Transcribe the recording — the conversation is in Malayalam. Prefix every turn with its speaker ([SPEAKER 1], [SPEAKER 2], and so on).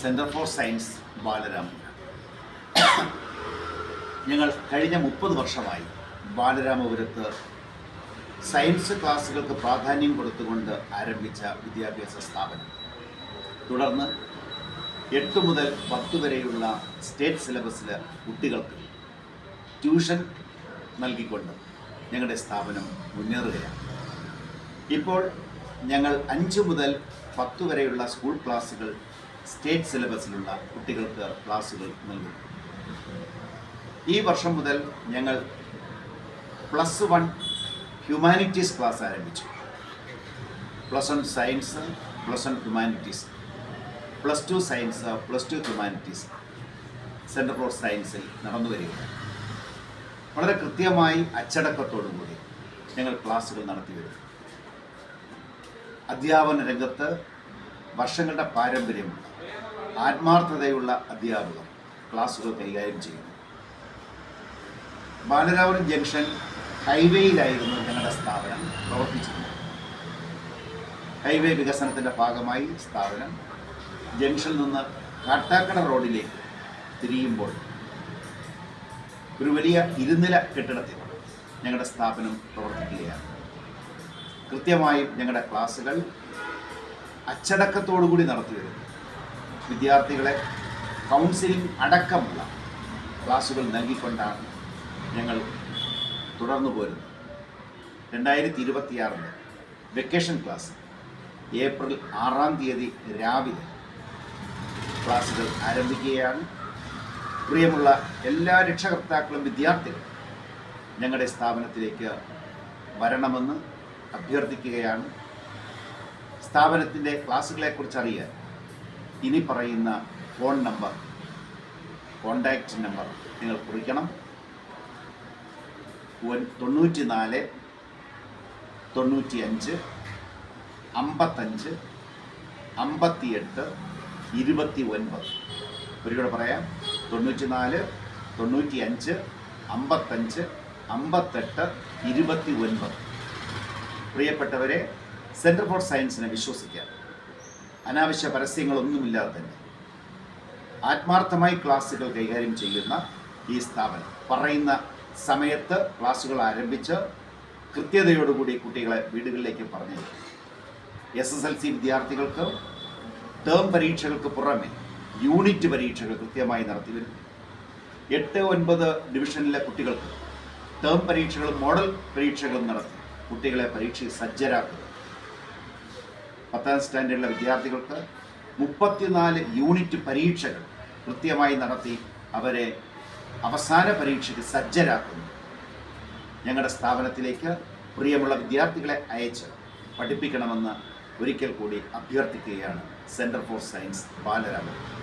[SPEAKER 1] Centre for science Balaramapuram. ഞങ്ങൾ കഴിഞ്ഞ 30 വർഷമായി ബാലരാമപുരത്ത് സയൻസ് ക്ലാസ്സുകൾക്ക് പ്രാധാന്യം കൊടുത്തുകൊണ്ട് ആരംഭിച്ച വിദ്യാഭ്യാസ സ്ഥാപനം. തുടർന്ന് 8 മുതൽ 10 വരെയുള്ള സ്റ്റേറ്റ് സിലബസിലെ കുട്ടികൾക്ക് ട്യൂഷൻ നൽകിക്കൊണ്ട് ഞങ്ങളുടെ സ്ഥാപനം മുന്നേറുകയാണ്. ഇപ്പോൾ ഞങ്ങൾ 5 മുതൽ 10 വരെയുള്ള സ്കൂൾ ക്ലാസ്സുകൾ സ്റ്റേറ്റ് സിലബസിലുള്ള കുട്ടികൾക്ക് ക്ലാസ്സുകൾ നൽകുന്നു. ഈ വർഷം മുതൽ ഞങ്ങൾ +1 ഹ്യൂമാനിറ്റീസ് ക്ലാസ് ആരംഭിച്ചു. +1 science, +1 humanities, +2 science, +2 humanities centre for സയൻസിൽ നടന്നു വരികയാണ്. വളരെ കൃത്യമായി അച്ചടക്കത്തോടുകൂടി ഞങ്ങൾ ക്ലാസ്സുകൾ നടത്തി വരുന്നു. അധ്യാപന രംഗത്ത് വർഷങ്ങളുടെ പാരമ്പര്യമുള്ള ആത്മാർത്ഥതയുള്ള അധ്യാപകർ ക്ലാസ്സുകൾ കൈകാര്യം ചെയ്യുന്നു. ബാലരാമപുരം ജംഗ്ഷൻ ഹൈവേയിലായിരുന്നു ഞങ്ങളുടെ സ്ഥാപനം പ്രവർത്തിച്ചിരുന്നത്. ഹൈവേ വികസനത്തിൻ്റെ ഭാഗമായി സ്ഥാപനം ജംഗ്ഷനിൽ നിന്ന് കാട്ടാക്കട റോഡിലേക്ക് തിരിയുമ്പോൾ ഒരു വലിയ ഇരുനില കെട്ടിടത്തിൽ ഞങ്ങളുടെ സ്ഥാപനം പ്രവർത്തിക്കുകയാണ്. കൃത്യമായും ഞങ്ങളുടെ ക്ലാസ്സുകൾ അച്ചടക്കത്തോടുകൂടി നടത്തി വരുന്നു. വിദ്യാർത്ഥികളെ കൗൺസിലിംഗ് അടക്കമുള്ള ക്ലാസ്സുകൾ നൽകിക്കൊണ്ടാണ് ഞങ്ങൾ തുടർന്നു പോരുന്നത്. 2026 വെക്കേഷൻ ക്ലാസ് ഏപ്രിൽ 6-ാം തീയതി രാവിലെ ക്ലാസ്സുകൾ ആരംഭിക്കുകയാണ്. പ്രിയമുള്ള എല്ലാ രക്ഷകർത്താക്കളും വിദ്യാർത്ഥികളും ഞങ്ങളുടെ സ്ഥാപനത്തിലേക്ക് വരണമെന്ന് അഭ്യർത്ഥിക്കുകയാണ്. സ്ഥാപനത്തിൻ്റെ ക്ലാസ്സുകളെക്കുറിച്ച് അറിയാൻ ഇനി പറയുന്ന ഫോൺ നമ്പർ, കോൺടാക്റ്റ് നമ്പർ നിങ്ങൾ കുറിക്കണം. 94 95 55 58 29. ഒരിക്കൽ പറയാം, 94 95 55 58 29. പ്രിയപ്പെട്ടവരെ, സെൻറ്റർ ഫോർ സയൻസിനെ വിശ്വസിക്കാം. അനാവശ്യ പരസ്യങ്ങളൊന്നുമില്ലാതെ തന്നെ ആത്മാർത്ഥമായി ക്ലാസ്സുകൾ കൈകാര്യം ചെയ്യുന്ന ഈ സ്ഥാപനം പറയുന്ന സമയത്ത് ക്ലാസ്സുകൾ ആരംഭിച്ച് കൃത്യതയോടുകൂടി കുട്ടികളെ വീടുകളിലേക്ക് പറഞ്ഞയക്കും. SSLC വിദ്യാർത്ഥികൾക്ക് ടേം പരീക്ഷകൾക്ക് പുറമെ യൂണിറ്റ് പരീക്ഷകൾ കൃത്യമായി നടത്തി വരുന്നു. 8-9 ഡിവിഷനിലെ കുട്ടികൾക്ക് ടേം പരീക്ഷകളും മോഡൽ പരീക്ഷകളും നടത്തി കുട്ടികളെ പരീക്ഷയിൽ സജ്ജരാക്കുക. 10ാം സ്റ്റാൻഡേർഡിലെ വിദ്യാർത്ഥികൾക്ക് 34 യൂണിറ്റ് പരീക്ഷകൾ കൃത്യമായി നടത്തി അവരെ അവസാന പരീക്ഷയ്ക്ക് സജ്ജരാക്കുന്നു. ഞങ്ങളുടെ സ്ഥാപനത്തിലേക്ക് പ്രിയമുള്ള വിദ്യാർത്ഥികളെ അയച്ച് പഠിപ്പിക്കണമെന്ന് ഒരിക്കൽ കൂടി അഭ്യർത്ഥിക്കുകയാണ്. Centre for science Balaramapuram.